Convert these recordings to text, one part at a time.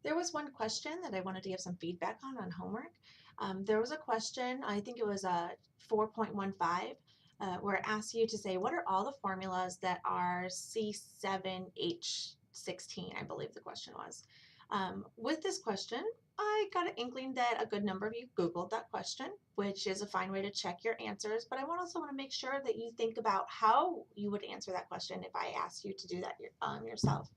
There was one question that I wanted to give some feedback on homework. There was a question, I think it was 4.15, where it asks you to say, what are all the formulas that are C7H16, I believe the question was. With this question, I got an inkling that a good number of you Googled that question, which is a fine way to check your answers, but I also want to make sure that you think about how you would answer that question if I asked you to do that yourself.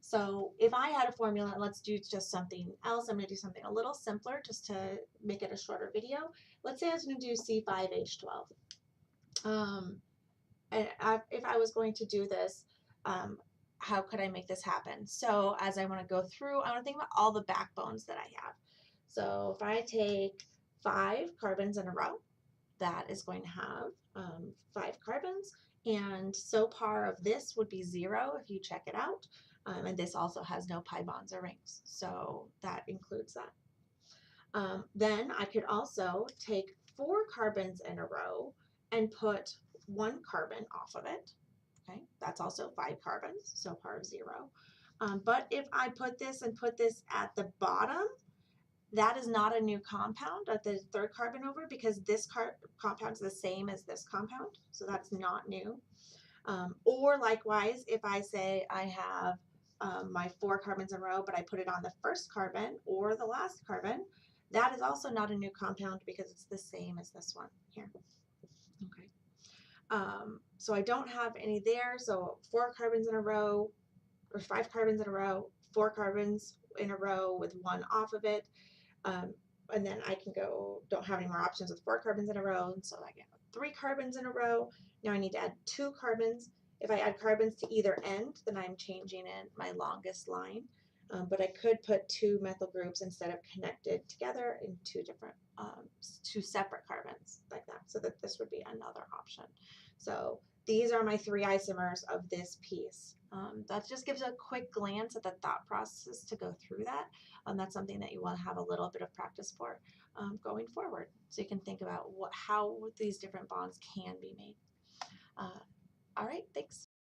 So if I had a formula, let's do just something else. I'm going to do something a little simpler just to make it a shorter video. Let's say I was going to do C5H12. If I was going to do this, how could I make this happen? So as I want to go through, I want to think about all the backbones that I have. So if I take 5 carbons in a row, that is going to have 5 carbons, and so par of this would be 0 if you check it out, and this also has no pi bonds or rings, so that includes that. Then I could also take 4 carbons in a row and put 1 carbon off of it. Okay, that's also 5 carbons, so par of 0. But if I put this and put this at the bottom, that is not a new compound at the 3rd carbon over, because this compound is the same as this compound, so that's not new. Or likewise, if I say I have my 4 carbons in a row, but I put it on the 1st carbon or the last carbon, that is also not a new compound because it's the same as this one here. Okay. So I don't have any there, so 4 carbons in a row, or 5 carbons in a row, 4 carbons in a row with 1 off of it. And then I can go, don't have any more options with 4 carbons in a row, and so I get 3 carbons in a row. Now I need to add 2 carbons. If I add carbons to either end, then I'm changing in my longest line. But I could put 2 methyl groups instead of connected together in 2 separate carbons like that, so that this would be another option. So these are my 3 isomers of this piece. That just gives a quick glance at the thought process to go through that. That's something that you want to have a little bit of practice for going forward, so you can think about how these different bonds can be made. All right, thanks.